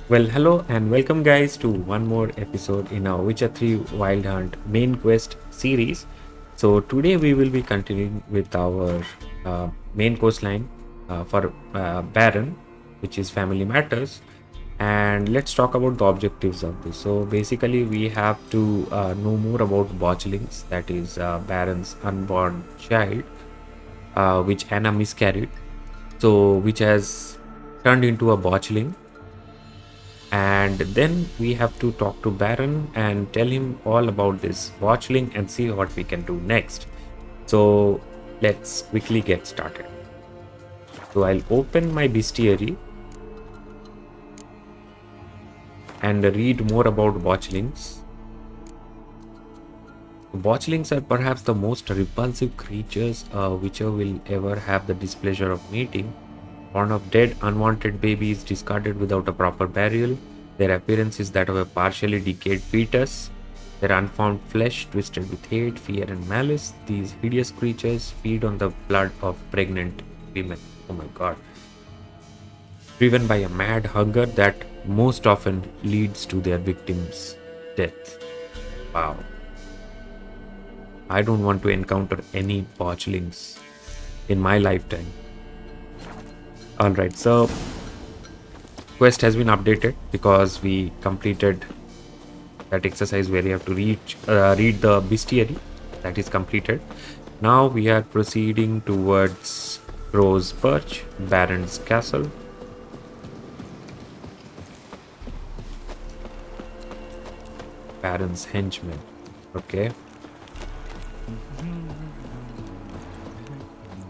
Well, hello and welcome, guys, to one more episode in our Witcher 3 Wild Hunt main quest series. So, today we will be continuing with our main coastline for Baron, which is Family Matters. And let's talk about the objectives of this. So, basically, we have to know more about botchlings, that is, Baron's unborn child, which Anna miscarried, so which has turned into a botchling, and then we have to talk to Baron and tell him all about this watchling and see what we can do next. So let's quickly get started. So I'll open my bestiary and read more about botchlings. Botchlings are perhaps the most repulsive creatures which will ever have the displeasure of meeting. Born of dead, unwanted babies discarded without a proper burial, their appearance is that of a partially decayed fetus. Their unformed flesh twisted with hate, fear, and malice. These hideous creatures feed on the blood of pregnant women. Oh my god. Driven by a mad hunger that most often leads to their victims' death. Wow. I don't want to encounter any botchlings in my lifetime. Alright, so quest has been updated because we completed that exercise where you have to read the bestiary. That is completed. Now we are proceeding towards Rose Perch, Baron's Castle. Baron's henchman. Okay.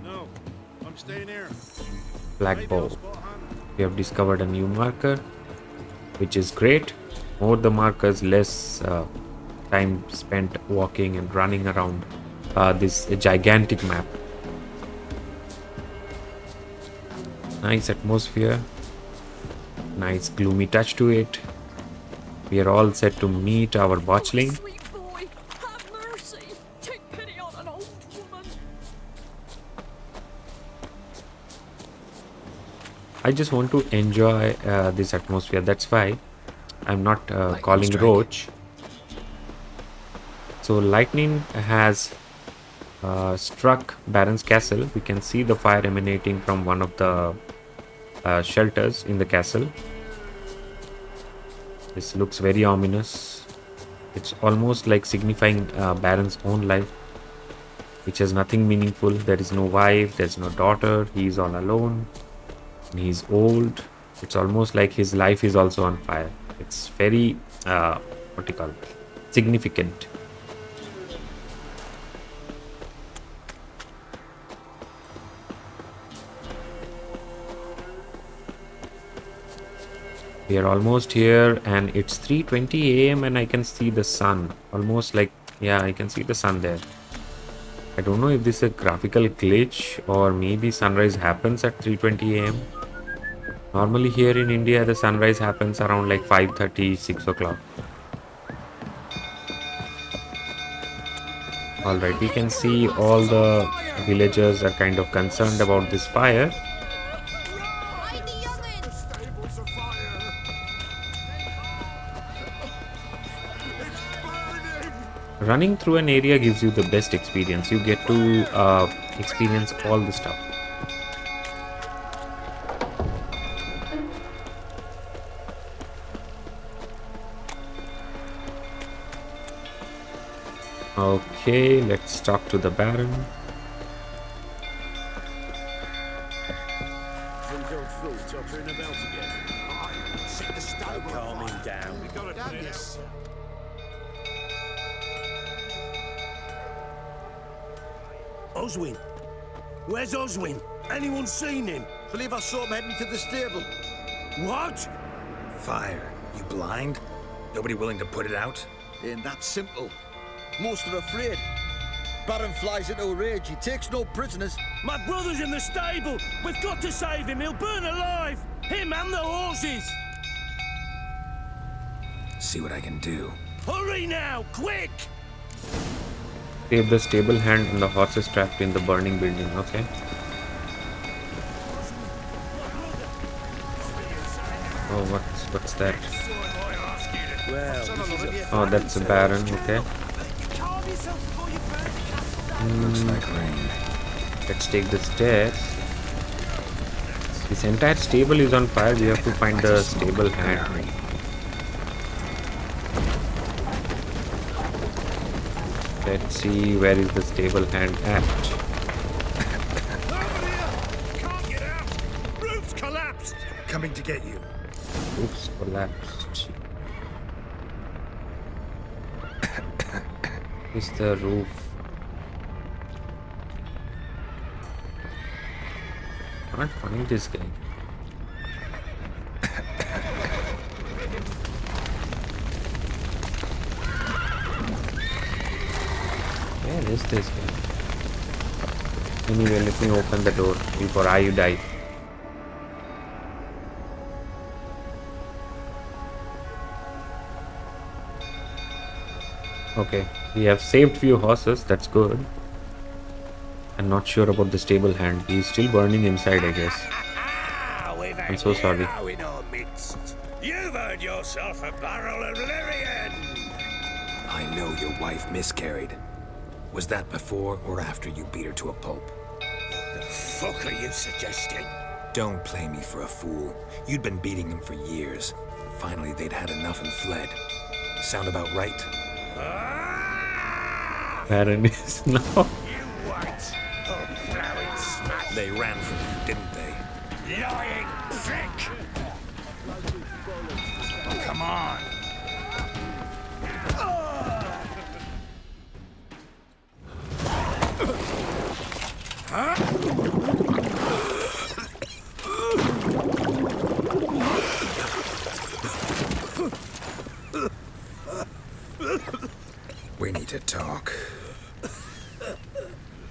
No, I'm staying here. Black Bow. We have discovered a new marker, which is great. More the markers, less time spent walking and running around this gigantic map. Nice atmosphere, nice gloomy touch to it. We are all set to meet our botchling. Sweet boy, have mercy. Take pity on an old woman. I just want to enjoy this atmosphere. That's why I'm not calling strike. Roach. So lightning has struck Baron's castle. We can see the fire emanating from one of the shelters in the castle. This looks very ominous. It's almost like signifying Baron's own life, which has nothing meaningful. There is no wife, there's no daughter, he's all alone, and he's old. It's almost like his life is also on fire. It's very, what do you call it? Significant. We are almost here and it's 3:20 a.m. and I can see the sun. Almost like, yeah, I can see the sun there. I don't know if this is a graphical glitch or maybe sunrise happens at 3:20 a.m. Normally here in India, the sunrise happens around like 5:30, 6 o'clock. Alright, we can see all the villagers are kind of concerned about this fire. Hide the young'uns. Stables of fire. It's burning. Running through an area gives you the best experience. You get to experience all the stuff. Okay, let's talk to the Baron. Drink old fool tottering about again. Set the stable Calm him fire. down. We gotta put it out. Oswin. Where's Oswin? Anyone seen him? Believe I saw him heading to the stable. What? Fire. You blind? Nobody willing to put it out? Ain't that simple. Most are afraid. Baron flies into a rage. He takes no prisoners. My brother's in the stable. We've got to save him. He'll burn alive. Him and the horses. See what I can do. Hurry now, quick! Save the stable hand and the horses trapped in the burning building. Okay. Oh, what's that? Well, this is a Oh, that's a baron. Okay. Looks like rain. Let's take the stairs. This entire stable is on fire. We have to find the stable hand. Let's see where is the stable hand at. Over here! Can't get out! Roof's collapsed! Coming to get you. Oops, collapsed. Is the roof? Can't find this guy. Where is this guy? Anyway, let me open the door before I die. Okay, we have saved few horses, that's good. I'm not sure about the stable hand. He's still burning inside, I guess. I'm so sorry. In our midst. You've earned yourself a barrel of Lyrian! I know your wife miscarried. Was that before or after you beat her to a pulp? What the fuck are you suggesting? Don't play me for a fool. You'd been beating them for years. Finally, they'd had enough and fled. Sound about right? Baron is now. You white, plowing smash! They ran from you, didn't they? Lying prick! Come on! We need to talk.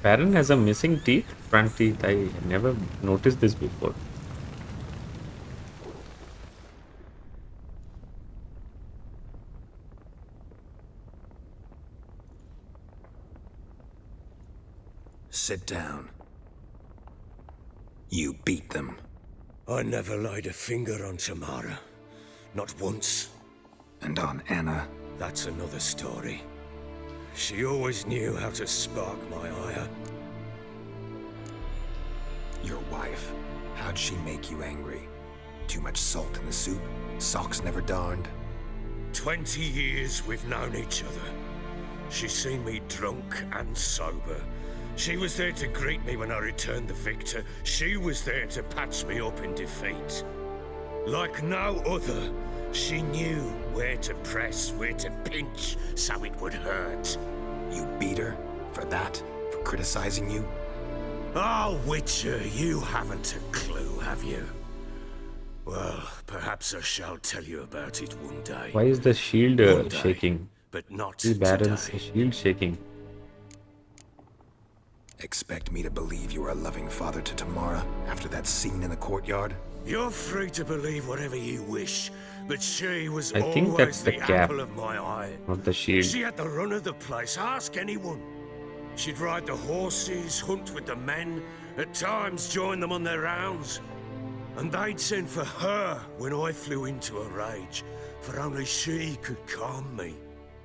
Baron has a missing teeth, front teeth. I never noticed this before. Sit down. You beat them. I never laid a finger on Tamara. Not once. And on Anna. That's another story. She always knew how to spark my ire. Your wife. How'd she make you angry? Too much salt in the soup? Socks never darned? 20 years we've known each other. She's seen me drunk and sober. She was there to greet me when I returned the victor. She was there to patch me up in defeat. Like no other, she knew where to press, where to pinch, so it would hurt. You beat her? For that? For criticizing you? Oh, Witcher, you haven't a clue, have you? Well, perhaps I shall tell you about it one day. Why is the shield One day, shaking? But not The Baron's today. shield shaking. Expect me to believe you are a loving father to Tamara after that scene in the courtyard? You're free to believe whatever you wish, but she was I think always that's the the cap. apple of my eye. Not the shield. She had the run of the place, ask anyone. She'd ride the horses, hunt with the men, at times join them on their rounds. And they'd send for her when I flew into a rage, for only she could calm me.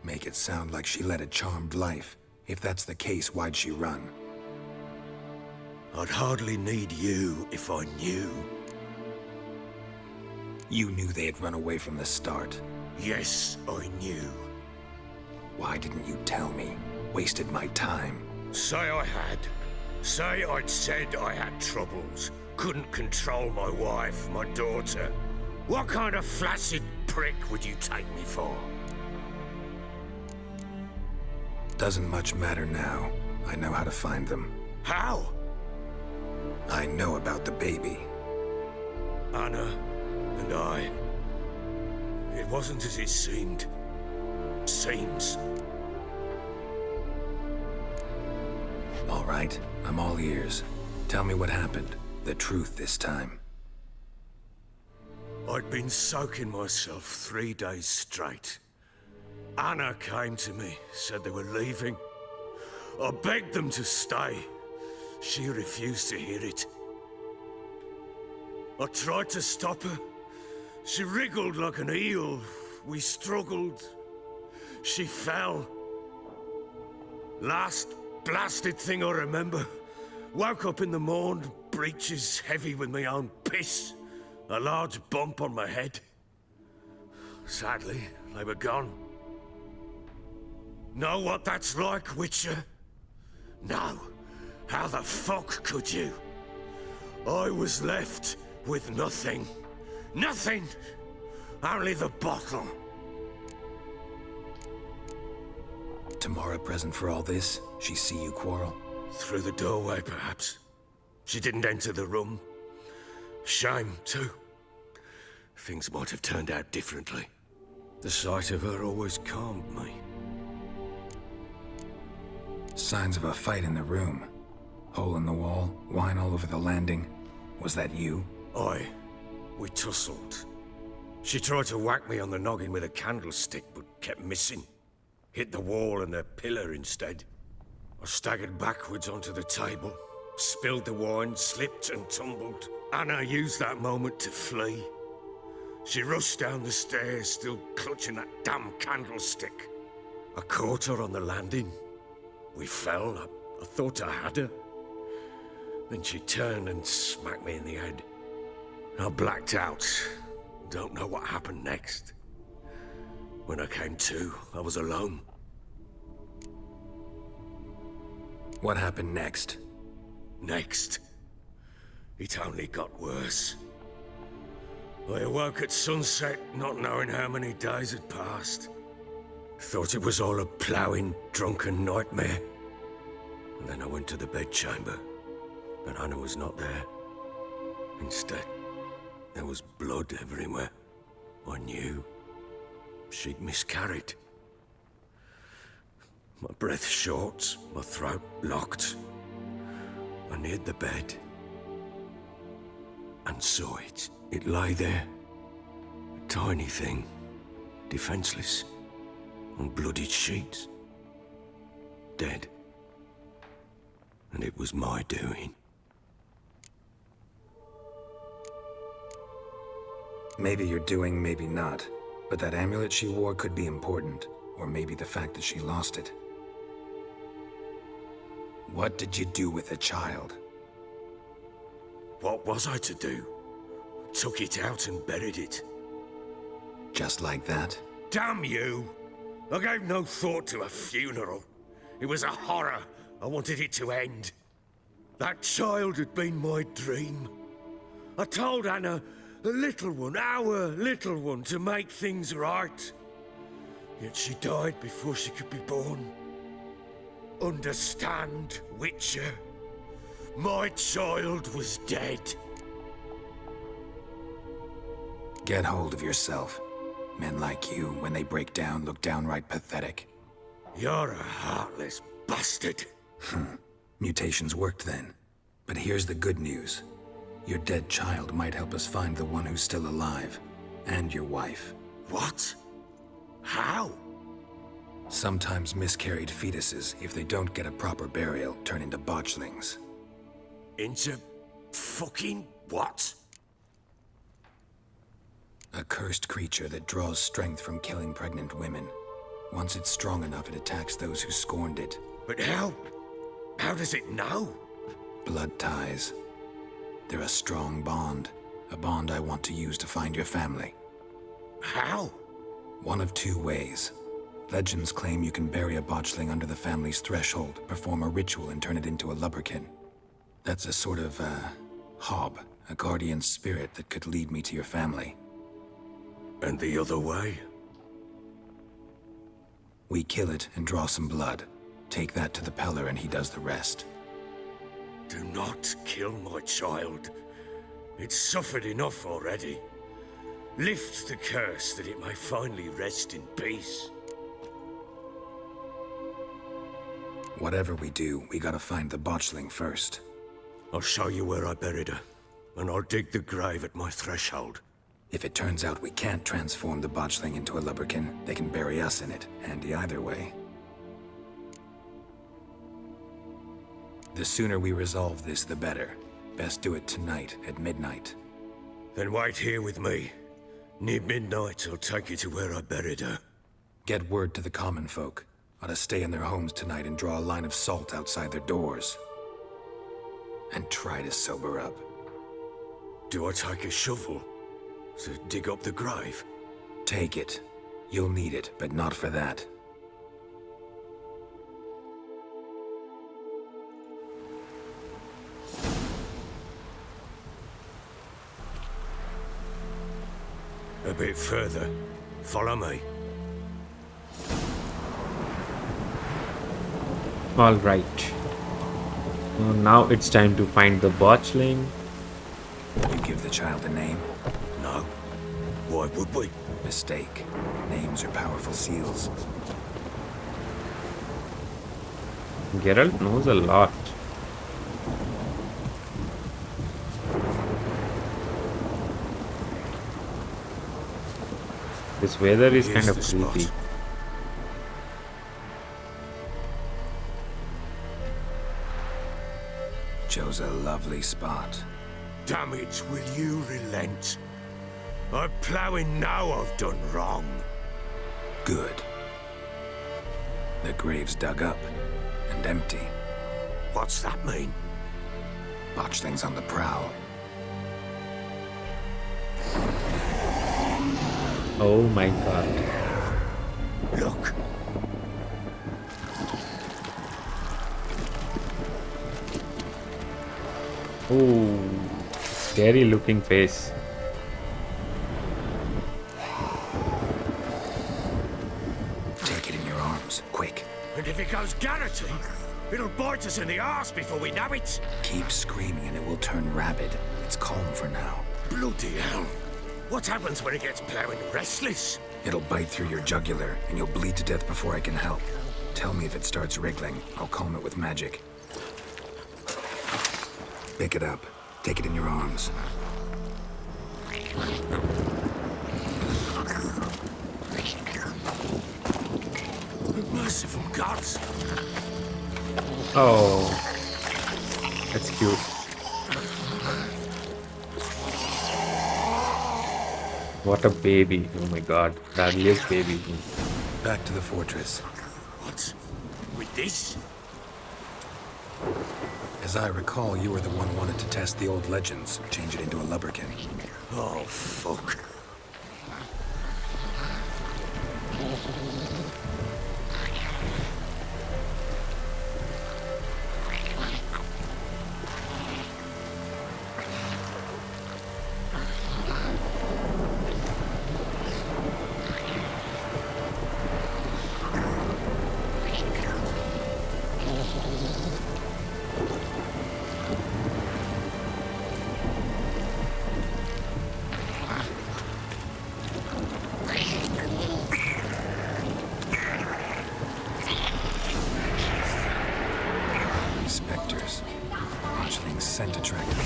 Make it sound like she led a charmed life. If that's the case, why'd she run? I'd hardly need you if I knew. You knew they had run away from the start. Yes, I knew. Why didn't you tell me? Wasted my time. Say I had. Say I'd said I had troubles. Couldn't control my wife, my daughter. What kind of flaccid prick would you take me for? Doesn't much matter now. I know how to find them. How? I know about the baby. Anna and I. It wasn't as it seemed. Seems. All right, I'm all ears. Tell me what happened. The truth this time. I'd been soaking myself 3 days straight. Anna came to me, said they were leaving. I begged them to stay. She refused to hear it. I tried to stop her, She wriggled like an eel. We struggled. She fell. Last blasted thing I remember. Woke up in the morn, breeches heavy with my own piss. A large bump on my head. Sadly, they were gone. Know what that's like, Witcher? No. How the fuck could you? I was left with nothing. Nothing! Only the bottle. Tamara present for all this? She see you quarrel? Through the doorway, perhaps. She didn't enter the room. Shame, too. Things might have turned out differently. The sight of her always calmed me. Signs of a fight in the room. Hole in the wall, wine all over the landing. Was that you? Aye. We tussled. She tried to whack me on the noggin with a candlestick, but kept missing. Hit the wall and the pillar instead. I staggered backwards onto the table, spilled the wine, slipped and tumbled. Anna used that moment to flee. She rushed down the stairs, still clutching that damn candlestick. I caught her on the landing. We fell. I thought I had her. Then she turned and smacked me in the head. I blacked out. Don't know what happened next. When I came to, I was alone. What happened next? Next, it only got worse. I awoke at sunset, not knowing how many days had passed. Thought it was all a ploughing, drunken nightmare. And then I went to the bedchamber, but Anna was not there. Instead, there was blood everywhere. I knew she'd miscarried. My breath short, my throat locked. I neared the bed and saw it. It lay there, a tiny thing, defenseless, on bloodied sheets, dead. And it was my doing. Maybe you're doing, maybe not. But that amulet she wore could be important. Or maybe the fact that she lost it. What did you do with the child? What was I to do? Took it out and buried it. Just like that? Damn you! I gave no thought to a funeral. It was a horror. I wanted it to end. That child had been my dream. I told Anna, the little one, our little one, to make things right. Yet she died before she could be born. Understand, Witcher? My child was dead. Get hold of yourself. Men like you, when they break down, look downright pathetic. You're a heartless bastard. Mutations worked then. But here's the good news. Your dead child might help us find the one who's still alive. And your wife. What? How? Sometimes miscarried fetuses, if they don't get a proper burial, turn into botchlings. Into fucking what? A cursed creature that draws strength from killing pregnant women. Once it's strong enough, it attacks those who scorned it. But how? How does it know? Blood ties. They're a strong bond. A bond I want to use to find your family. How? One of two ways. Legends claim you can bury a botchling under the family's threshold, perform a ritual and turn it into a lubberkin. That's a sort of, hob, a guardian spirit that could lead me to your family. And the other way? We kill it and draw some blood. Take that to the Peller and he does the rest. Do not kill my child. It's suffered enough already. Lift the curse that it may finally rest in peace. Whatever we do, we gotta find the botchling first. I'll show you where I buried her, and I'll dig the grave at my threshold. If it turns out we can't transform the botchling into a lubberkin, they can bury us in it. Handy either way. The sooner we resolve this, the better. Best do it tonight, at midnight. Then wait here with me. Near midnight, I'll take you to where I buried her. Get word to the common folk. Ought to stay in their homes tonight and draw a line of salt outside their doors. And try to sober up. Do I take a shovel to dig up the grave? Take it. You'll need it, but not for that. A bit further. Follow me. All right. Now it's time to find the botchling. You give the child a name? No. Why would we? Mistake. Names are powerful seals. Geralt knows a lot. This weather is Here's kind of the spot. creepy. Chose a lovely spot. Damn it, will you relent? I'm ploughing now I've done wrong. Good. The grave's dug up and empty. What's that mean? Botchlings on the prowl. Oh my god. Look. Oh, scary looking face. Take it in your arms, quick. And if it goes garroty, it'll bite us in the arse before we know it. Keep screaming and it will turn rabid. It's calm for now. Bloody hell. What happens when it gets ploughing restless? It'll bite through your jugular and you'll bleed to death before I can help. Tell me if it starts wriggling. I'll calm it with magic. Pick it up. Take it in your arms. Merciful gods. Oh, that's cute. What a baby. Oh my god. The ugliest baby. Back to the fortress. What? With this? As I recall, you were the one wanted to test the old legends, change it into a lubberkin. Oh, fuck. These specters. Botchling's scent attracted me.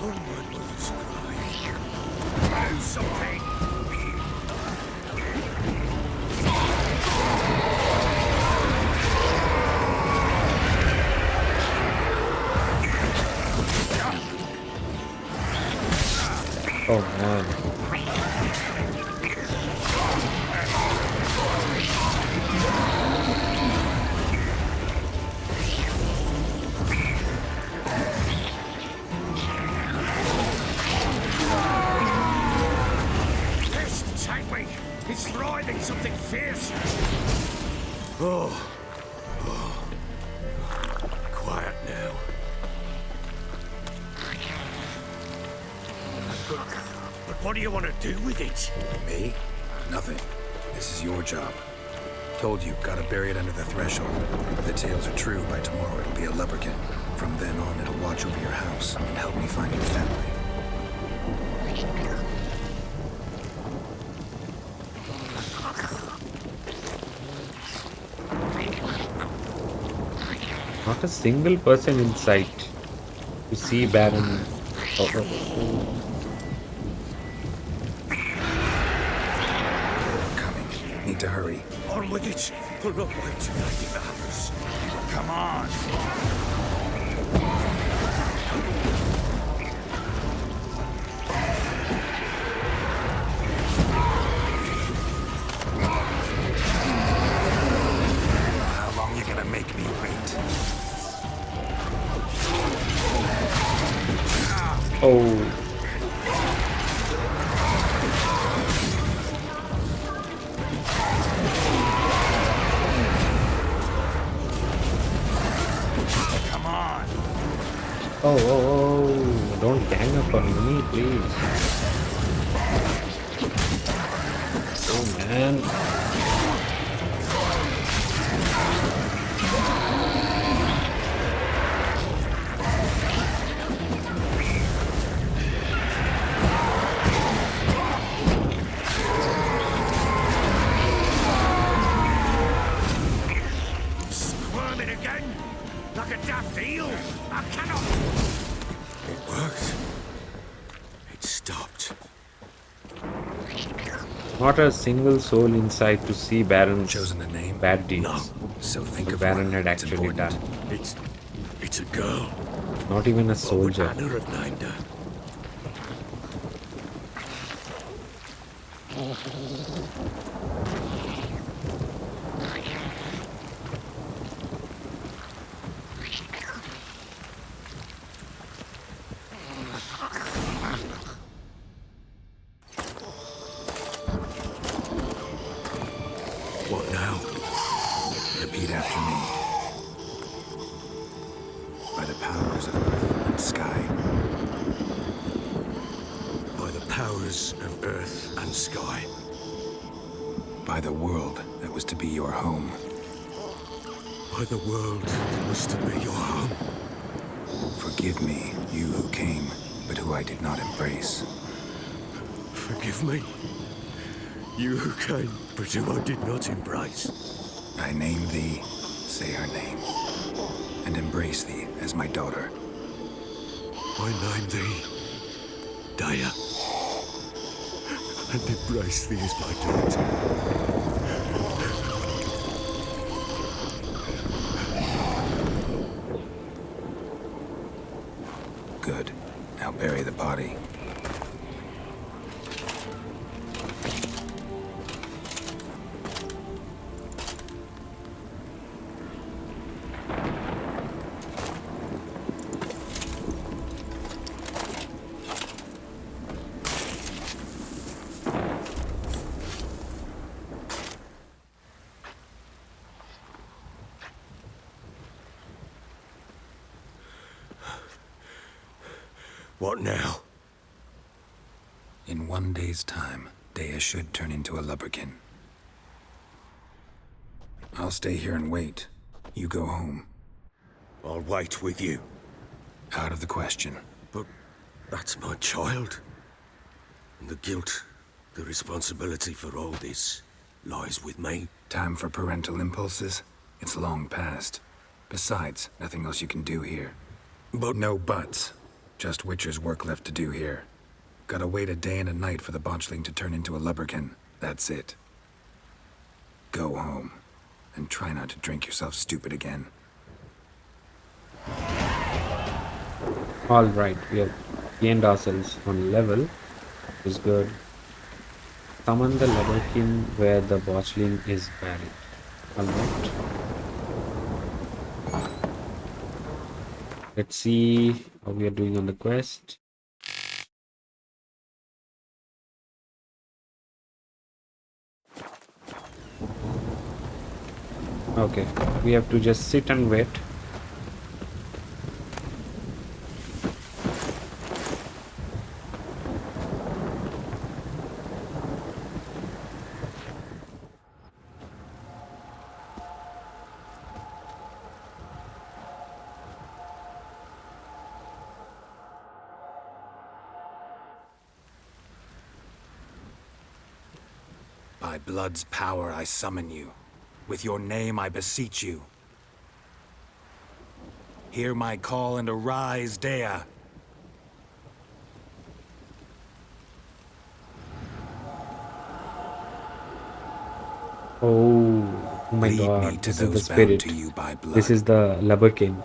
Oh, my mother's cry. Do something! Oh man. This take me! It's writhing something fierce! Oh. Quiet now. But what do you want to do with it? Me? Nothing. This is your job. Told you, gotta bury it under the threshold. If the tales are true, by tomorrow it'll be a lubberkin. From then on, it'll watch over your house and help me find your family. Not a single person in sight. You see Baron. Oh, oh. Coming. Need to hurry. On with it! I'll not wait till they devour us. Come on! Oh, Come on. oh, don't gang up on me, please. Oh man. Squirming again? Like a daft eel? I cannot. It worked. It stopped. Not a single soul inside to see Baron's Chosen a name? bad deeds. No. So think What of Baron one. had It's actually important. done. It's a girl. Not even a What would soldier. Anna have named her? What now? Repeat after me. By the powers of earth and sky. By the powers of earth and sky. By the world that was to be your home. By the world that was to be your home. Forgive me, you who came, but who I did not embrace. Forgive me. You who came, but who I did not embrace. I name thee, say her name, and embrace thee as my daughter. I name thee Daya, and embrace thee as my daughter. Good. Now bury the body. What now? In 1 day's time, Dea should turn into a lubberkin. I'll stay here and wait. You go home. I'll wait with you. Out of the question. But that's my child. And the guilt, the responsibility for all this lies with me. Time for parental impulses? It's long past. Besides, nothing else you can do here. But No buts. Just Witcher's work left to do here. Gotta wait a day and a night for the botchling to turn into a lubberkin. That's it. Go home. And try not to drink yourself stupid again. Alright, we have gained ourselves on level. Is good. Summon the Leverkin where the botchling is buried. Alright. Let's see how we are doing on the quest. Okay, we have to just sit and wait. By blood's power I summon you. With your name I beseech you. Hear my call and arise, Dea. Oh my Lead me god, to this is the those bound spirit. to you by blood. This is the Leverkin.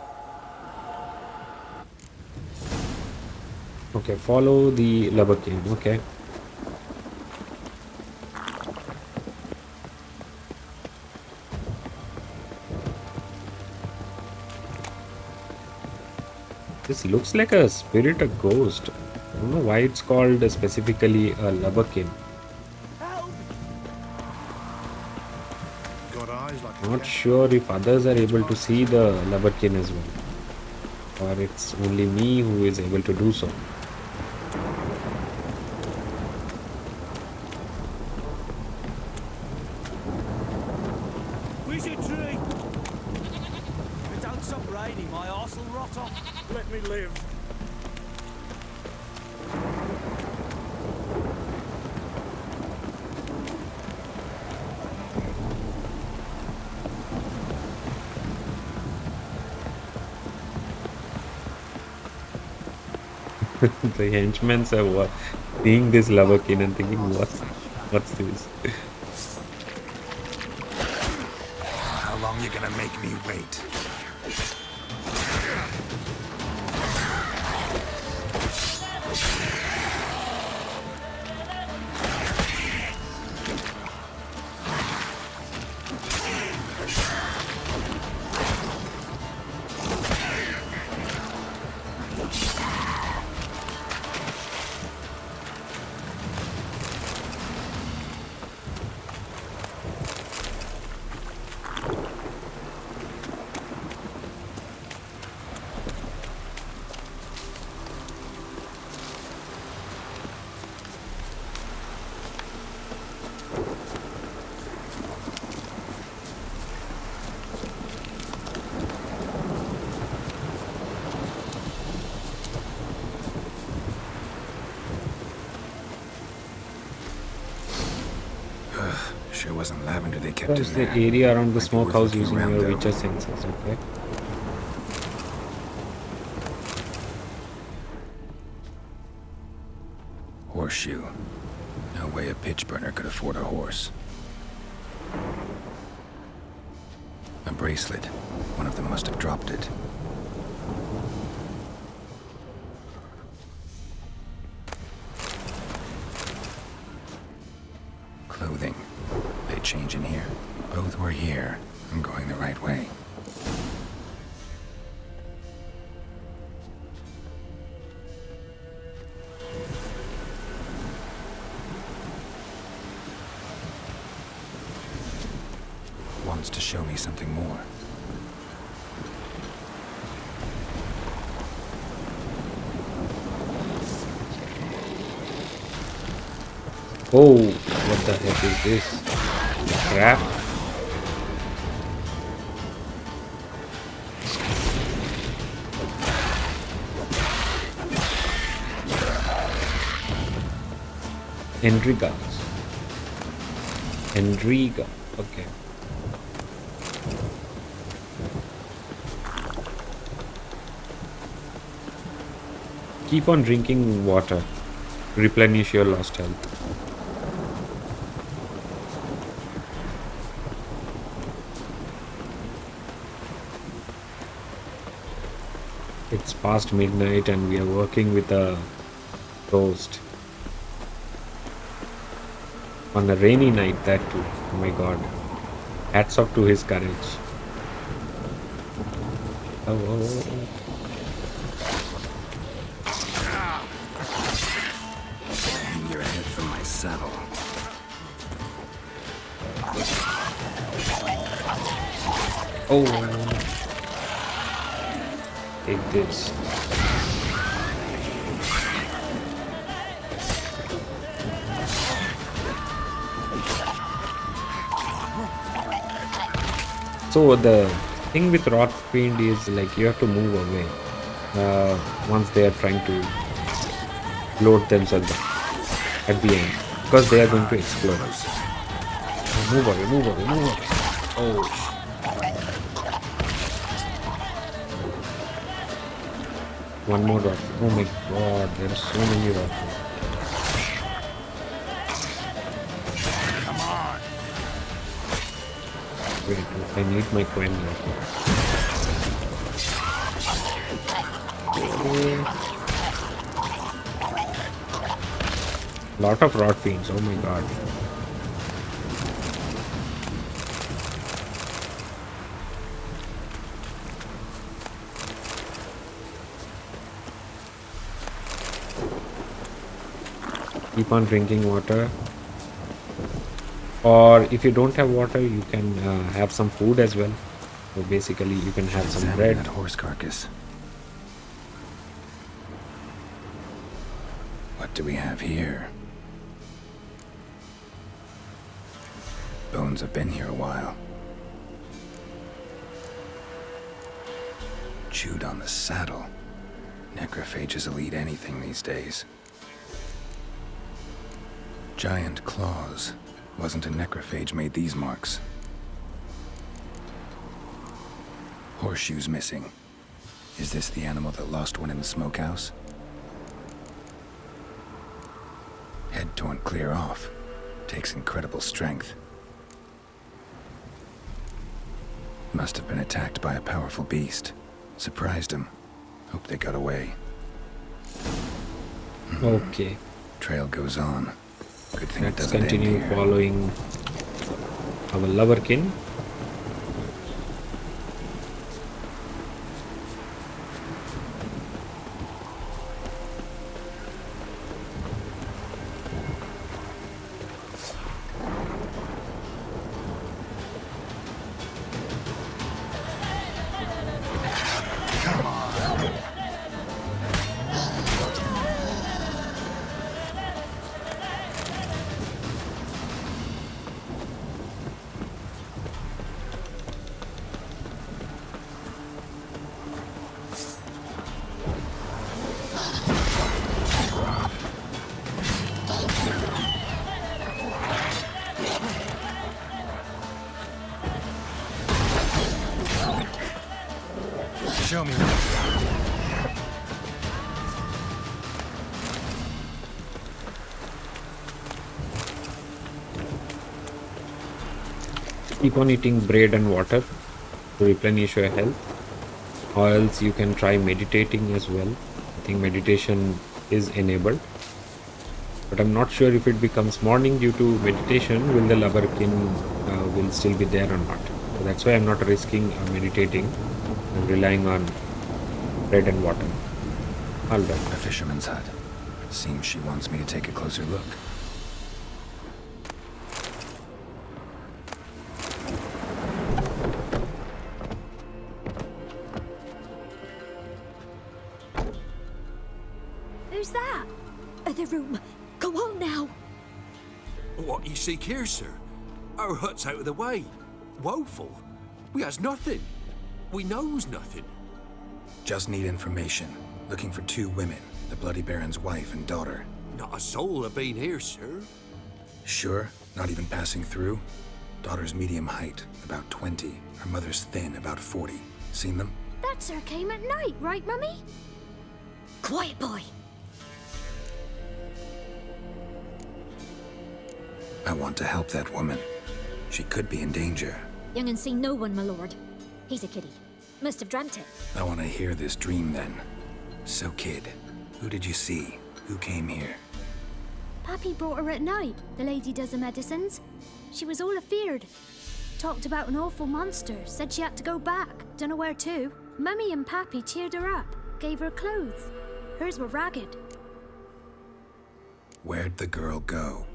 Okay, follow the Leverkin. Okay. This looks like a spirit, a ghost. I don't know why it's called specifically a lubberkin. Got eyes like a Not cat. sure if others are able to see the lubberkin as well, or it's only me who is able to do so. Where's your tree? If it don't stop raining, my arse will rot off. Let me live. The henchmen are seeing this lubberkin and thinking, what's this? How long you gonna make me wait? Sure wasn't lavender they kept That's in the there. area around the Might be worth smokehouse looking using around, your though. Witcher senses, okay? Horseshoe. No way a pitch burner could afford a horse. A bracelet. One of them must have dropped it. Clothing. They change in here. Both were here. I'm going the right way. Wants to show me something more. Oh, what the heck is this? Crap. Endrigas. Endriga. Okay. Keep on drinking water. Replenish your lost health. It's past midnight and we are working with a ghost. On a rainy night, that too. Oh my god. Hats off to his courage. Oh. Hang your head from my saddle. Oh. Take this. So the thing with rot fiend is like you have to move away once they are trying to load themselves up at the end because they are going to explode. Oh, move away, move away, move away. Oh. One more rot. Oh my god, there are so many rot. Wait, I need my coin now. Lot of rot fiends, oh my god. Keep on drinking water. Or if you don't have water, you can have some food as well. So basically, you can have some Examine bread. that horse carcass. What do we have here? Bones have been here a while. Chewed on the saddle. Necrophages will eat anything these days. Giant claws. Wasn't a necrophage made these marks. Horseshoes missing. Is this the animal that lost one in the smokehouse? Head torn clear off. Takes incredible strength. Must have been attacked by a powerful beast. Surprised him. Hope they got away. Okay, Trail goes on. Good thing it let's doesn't end continue here. following our loverkin. Show me. Keep on eating bread and water to replenish your health. Or else you can try meditating as well. I think meditation is enabled. But I'm not sure if it becomes morning due to meditation, will the loverkin will still be there or not. So that's why I'm not risking meditating. I'm relying on bread and water. Alright. A fisherman's hut. Seems she wants me to take a closer look. Who's that? Other room. Go on now. What you seek here, sir? Our hut's out of the way. Woeful. We has nothing. We knows nothing. Just need information. Looking for 2 women. The Bloody Baron's wife and daughter. Not a soul have been here, sir. Sure? Not even passing through? Daughter's medium height, about 20. Her mother's thin, about 40. Seen them? That sir came at night, right, Mummy? Quiet, boy. I want to help that woman. She could be in danger. Young and seen no one, my lord. He's a kiddie. Must have dreamt it. I want to hear this dream then. So, kid, who did you see? Who came here? Pappy brought her at night. The lady does the medicines. She was all afeared. Talked about an awful monster. Said she had to go back. Dunno where to. Mummy and Pappy cheered her up. Gave her clothes. Hers were ragged. Where'd the girl go?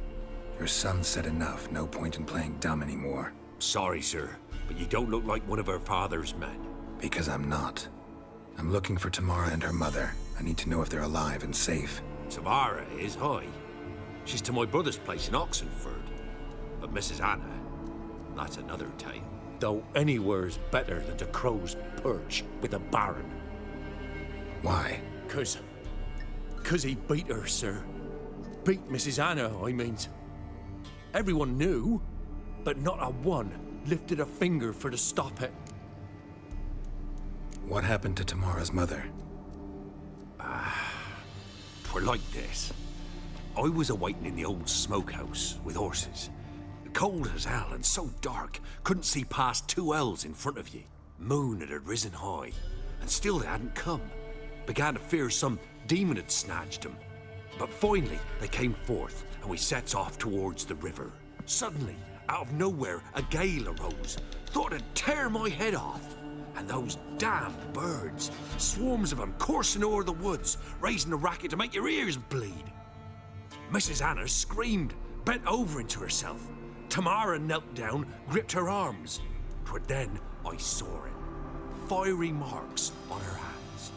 Your son said enough. No point in playing dumb anymore. Sorry, sir, but you don't look like one of her father's men. Because I'm not. I'm looking for Tamara and her mother. I need to know if they're alive and safe. Tamara is, aye. She's to my brother's place in Oxenford. But Mrs. Anna, that's another tale. Though anywhere's better than the Crow's Perch with the Baron. Why? Cause he beat her, sir. Beat Mrs. Anna, I means. Everyone knew, but not a one lifted a finger for to stop it. What happened to Tamara's mother? Twere like this. I was awaiting in the old smokehouse with horses. Cold as hell and so dark, couldn't see past 2 ells in front of ye. Moon had risen high, and still they hadn't come. Began to fear some demon had snatched them. But finally, they came forth, and we sets off towards the river. Suddenly, out of nowhere, a gale arose. Thought it'd tear my head off. And those damned birds, swarms of them coursing o'er the woods, raising a racket to make your ears bleed. Mrs. Anna screamed, bent over into herself. Tamara knelt down, gripped her arms. 'Twas then I saw it. Fiery marks on her hands.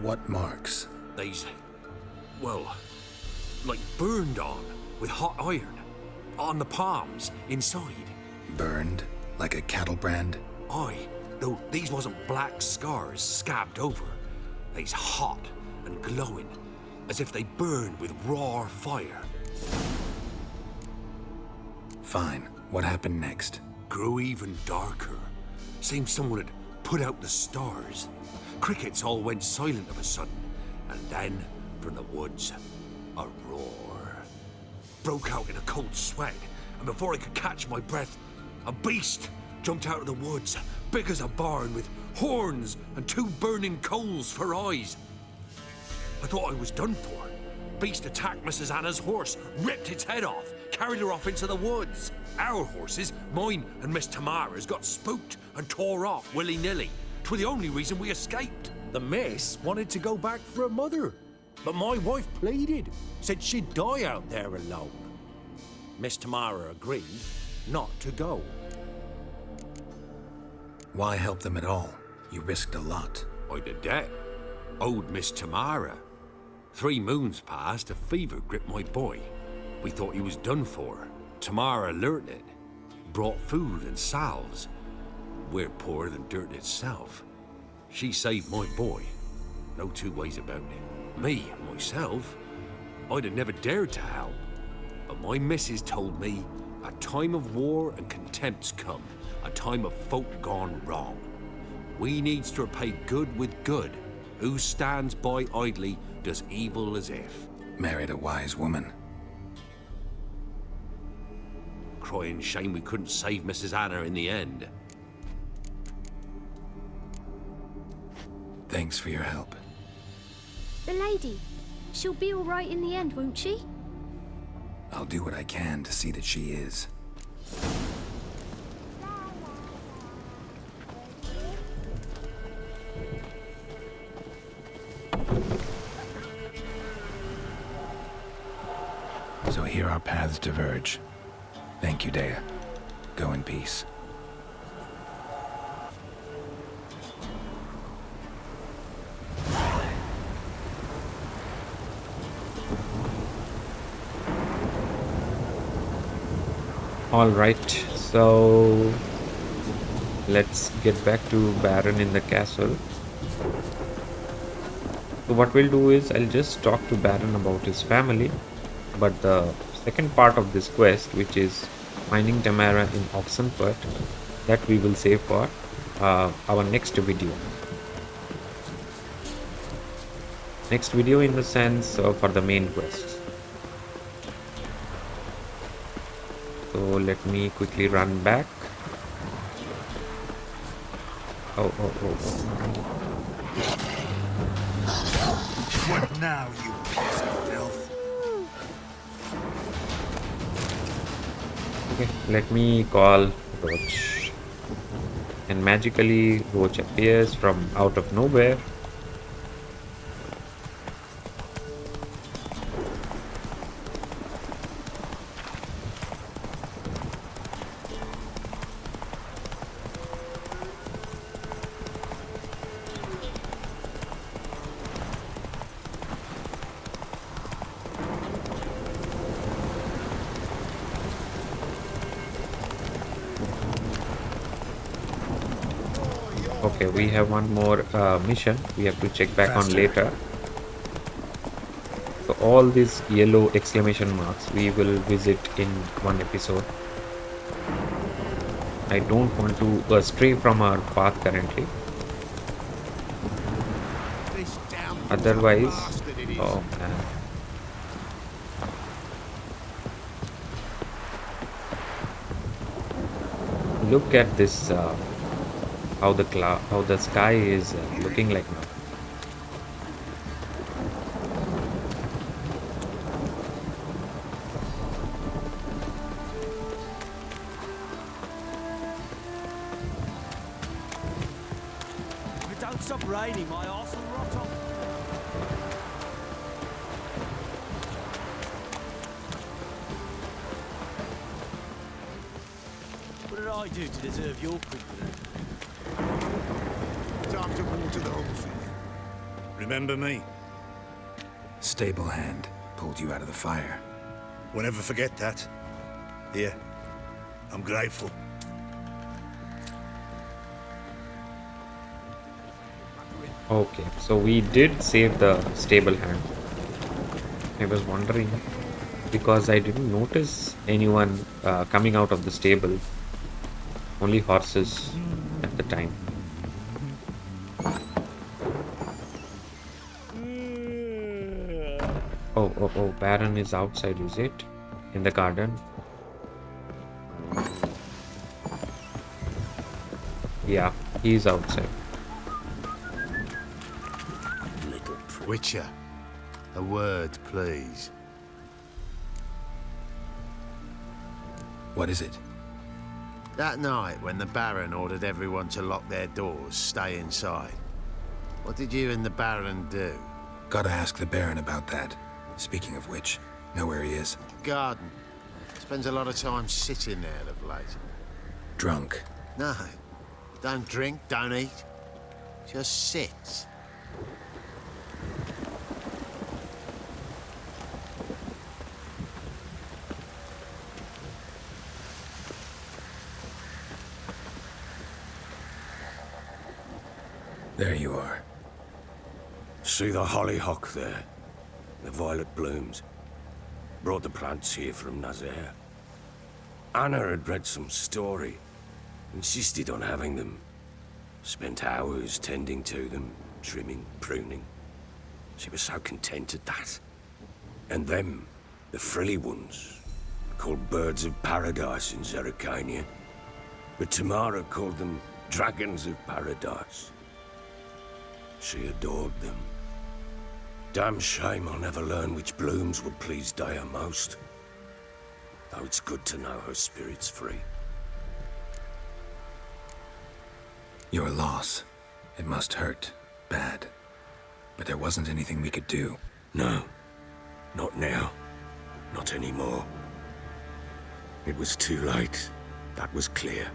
What marks? They's, well, like burned on with hot iron. On the palms, inside. Burned? Like a cattle brand? Aye, though these wasn't black scars scabbed over. They's hot and glowing, as if they burned with raw fire. Fine. What happened next? Grew even darker. Seemed someone had put out the stars. Crickets all went silent of a sudden, and then, from the woods, a roar. Broke out in a cold sweat, and before I could catch my breath, a beast jumped out of the woods, big as a barn, with horns and 2 burning coals for eyes. I thought I was done for. Beast attacked Mrs. Anna's horse, ripped its head off, carried her off into the woods. Our horses, mine and Miss Tamara's, got spooked and tore off willy-nilly. 'Twas the only reason we escaped. The miss wanted to go back for her mother, but my wife pleaded, said she'd die out there alone. Miss Tamara agreed not to go. Why help them at all? You risked a lot. I'd a debt. Owed Miss Tamara. 3 moons passed, a fever gripped my boy. We thought he was done for. Tamara learnt it. Brought food and salves. We're poorer than dirt itself. She saved my boy. No 2 ways about it. Me, myself, I'd have never dared to help. But my missus told me a time of war and contempt's come. A time of folk gone wrong. We needs to repay good with good. Who stands by idly does evil as if. Married a wise woman. Crying shame we couldn't save Mrs. Anna in the end. Thanks for your help. The lady. She'll be all right in the end, won't she? I'll do what I can to see that she is. So here our paths diverge. Thank you, Dea. Go in peace. All right, so let's get back to Baron in the castle. So what we'll do is I'll just talk to Baron about his family, but the second part of this quest, which is finding Tamara in Oxenfurt, that we will save for our next video. Next video in the sense for the main quest. So let me quickly run back. Oh. What now, you piece of filth? Okay, let me call Roach. And magically Roach appears from out of nowhere. Okay, we have one more mission we have to check back on later. So all these yellow exclamation marks we will visit in one episode. I don't want to stray from our path currently. This damn Otherwise, bastard it is. oh man. Look at this, how the sky is looking like now. stop raining, my arse will rot off. What did I do to deserve your confidence? Time to water the whole thing. Remember me? Stable hand pulled you out of the fire. We'll never forget that. Here, I'm grateful. Okay, so we did save the stable hand. I was wondering because I didn't notice anyone coming out of the stable. Only horses at the time. Oh, Baron is outside, is it? In the garden? Yeah, he's outside. Little Witcher, a word, please. What is it? That night when the Baron ordered everyone to lock their doors, stay inside. What did you and the Baron do? Gotta ask the Baron about that. Speaking of which, know where he is? Garden. Spends a lot of time sitting there of late. Drunk. No. Don't drink, don't eat. Just sits. There you are. See the hollyhock there? The violet blooms. Brought the plants here from Nazaire. Anna had read some story. Insisted on having them. Spent hours tending to them, trimming, pruning. She was so content at that. And them, the frilly ones, called birds of paradise in Zerrikania. But Tamara called them dragons of paradise. She adored them. Damn shame I'll never learn which blooms would please Daya most. Though it's good to know her spirit's free. Your loss. It must hurt. Bad. But there wasn't anything we could do. No. Not now. Not anymore. It was too late. That was clear.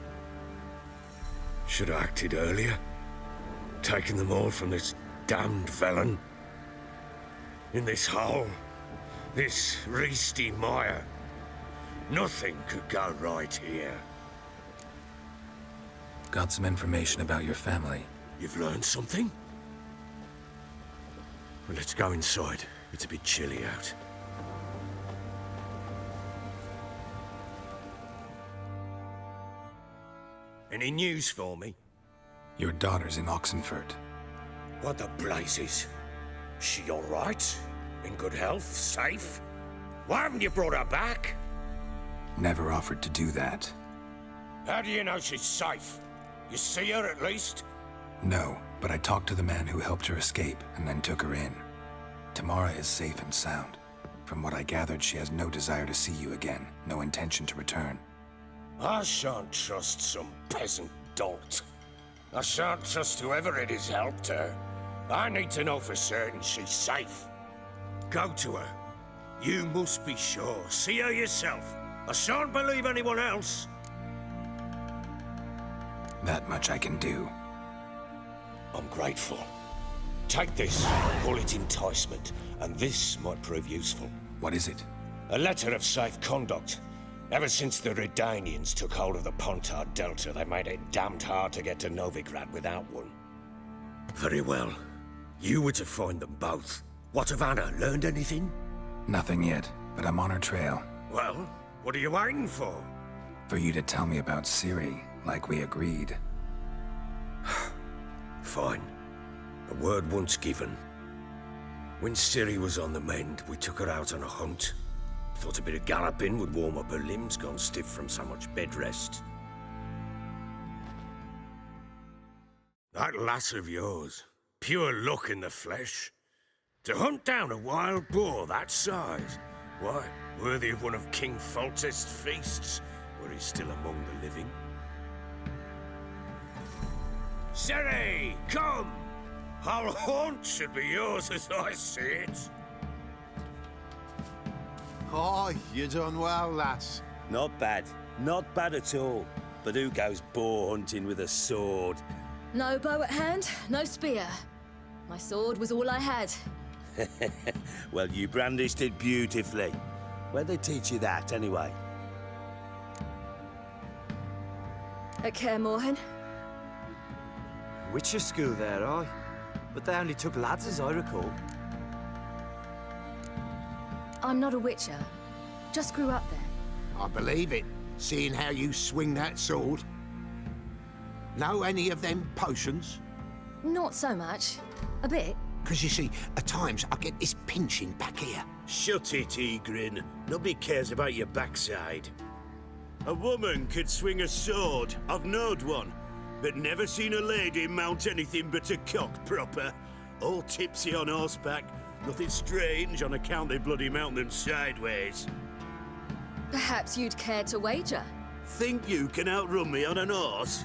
Should have acted earlier. Taken them all from this damned felon. In this hole. This reesty mire. Nothing could go right here. Got some information about your family. You've learned something? Well, let's go inside. It's a bit chilly out. Any news for me? Your daughter's in Oxenfurt. What the blazes? She all right? In good health? Safe? Why haven't you brought her back? Never offered to do that. How do you know she's safe? You see her at least? No, but I talked to the man who helped her escape and then took her in. Tamara is safe and sound. From what I gathered, she has no desire to see you again, no intention to return. I shan't trust some peasant dolt. I shan't trust whoever it is helped her. I need to know for certain she's safe. Go to her. You must be sure. See her yourself. I shan't believe anyone else. That much I can do. I'm grateful. Take this, call it enticement, and this might prove useful. What is it? A letter of safe conduct. Ever since the Redanians took hold of the Pontard Delta, they made it damned hard to get to Novigrad without one. Very well. You were to find them both. What of Anna? Learned anything? Nothing yet, but I'm on her trail. Well, what are you waiting for? For you to tell me about Ciri, like we agreed. Fine. A word once given. When Ciri was on the mend, we took her out on a hunt. Thought a bit of galloping would warm up her limbs, gone stiff from so much bed rest. That lass of yours, pure luck in the flesh. To hunt down a wild boar that size, why, worthy of one of King Foltest's feasts, where he's still among the living. Ciri, come! Our haunt should be yours as I see it. Oh, you done well, lass. Not bad. Not bad at all. But who goes boar hunting with a sword? No bow at hand, no spear. My sword was all I had. Well, you brandished it beautifully. Where'd they teach you that, anyway? At Kaer Morhen. Witcher school there, aye. But they only took lads, as I recall. I'm not a witcher. Just grew up there. I believe it, seeing how you swing that sword. Know any of them potions? Not so much. A bit. Because you see, at times I get this pinching back here. Shut it, Egrin. Nobody cares about your backside. A woman could swing a sword. I've knowed one. But never seen a lady mount anything but a cock proper. All tipsy on horseback. Nothing strange on account they bloody mount them sideways. Perhaps you'd care to wager? Think you can outrun me on an horse?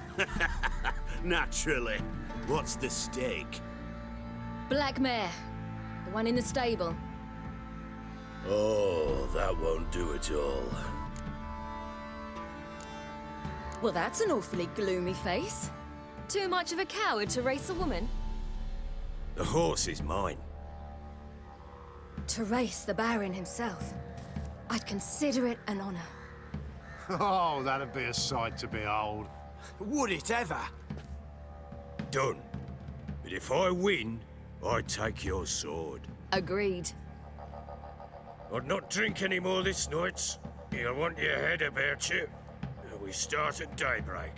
Naturally. What's the stake? Black mare. The one in the stable. Oh, that won't do it all. Well, that's an awfully gloomy face. Too much of a coward to race a woman? The horse is mine. To race the Baron himself. I'd consider it an honor. Oh, that'd be a sight to behold. Would it ever? Done. But if I win, I take your sword. Agreed. I'd not drink any more this night. You'll want your head about you. We start at daybreak.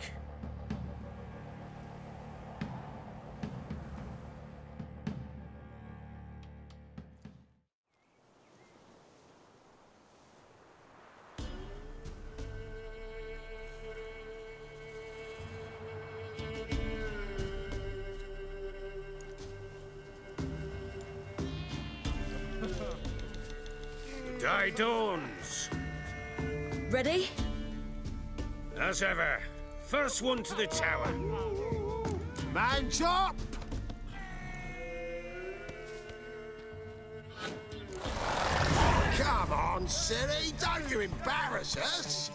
The day dawns. Ready? As ever, first one to the tower. Man chop! Come on, Ciri, don't you embarrass us!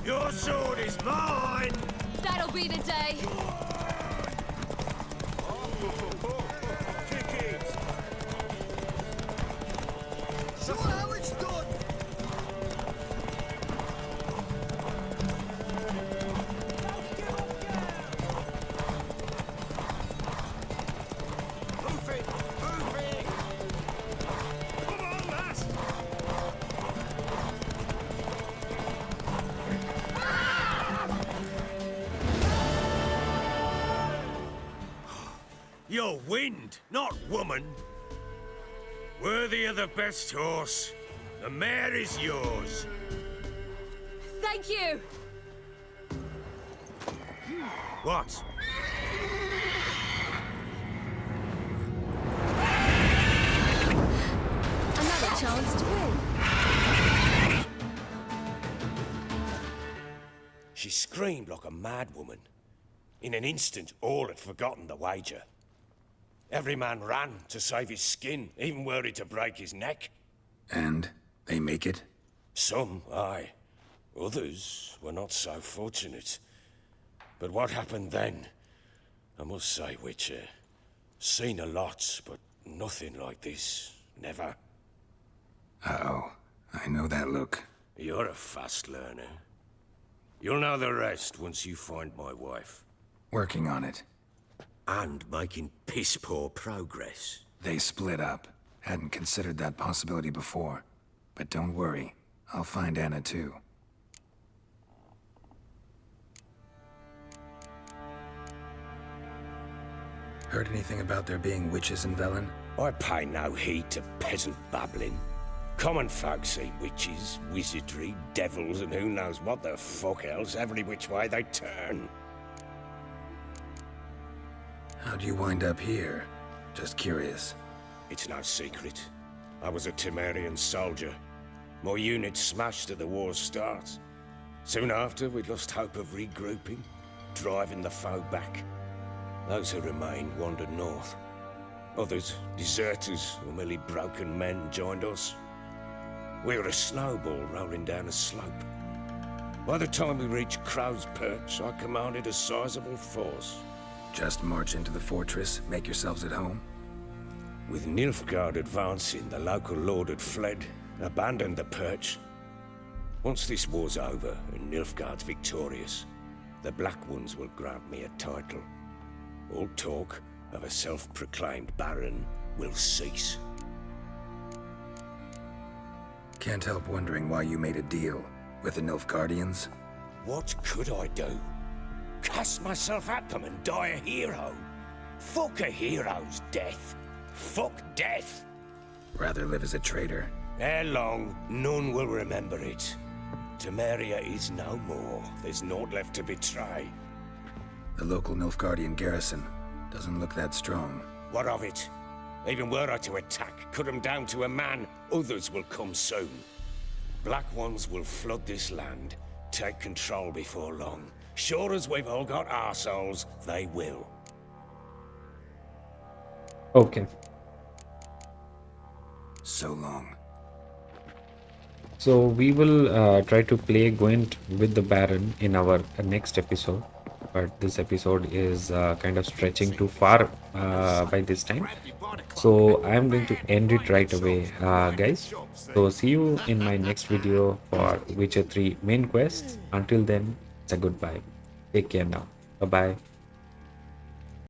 Your sword is mine! That'll be the day. Kick it! Show how it's done! Move it! Move it! Come on, lass! You're wind, not woman. Worthy of the best horse. The mare is yours. Thank you. What? Another chance to win. She screamed like a mad woman. In an instant, all had forgotten the wager. Every man ran to save his skin, even were it to break his neck. And they make it? Some, aye. Others were not so fortunate. But what happened then? I must say, Witcher, seen a lot, but nothing like this. Never. Uh-oh. I know that look. You're a fast learner. You'll know the rest once you find my wife. Working on it. And making piss-poor progress. They split up. Hadn't considered that possibility before. But don't worry. I'll find Anna too. Heard anything about there being witches in Velen? I pay no heed to peasant babbling. Common folk see witches, wizardry, devils, and who knows what the fuck else every which way they turn. How'd you wind up here? Just curious. It's no secret. I was a Temerian soldier. My unit smashed at the war's start. Soon after, we'd lost hope of regrouping. driving the foe back. Those who remained wandered north. Others, deserters or merely broken men, joined us. We were a snowball rolling down a slope. By the time we reached Crow's Perch, I commanded a sizable force. Just march into the fortress, make yourselves at home? With Nilfgaard advancing, the local lord had fled, abandoned the perch. Once this war's over and Nilfgaard's victorious, the Black Ones will grant me a title. All talk of a self-proclaimed baron will cease. Can't help wondering why you made a deal with the Nilfgaardians. What could I do? Cast myself at them and die a hero? Fuck a hero's death. Fuck death. Rather live as a traitor. Ere long, none will remember it. Temeria is no more. There's naught left to betray. The local Nilfgaardian garrison doesn't look that strong. What of it? Even were I to attack, cut them down to a man, others will come soon. Black Ones will flood this land, take control before long. Sure as we've all got arseholes, they will. Okay. So long. So we will try to play Gwent with the Baron in our next episode. But this episode is kind of stretching too far by this time. So I'm going to end it right away, guys. So see you in my next video for Witcher 3 main quest. Until then, it's a goodbye. Take care now. Bye-bye.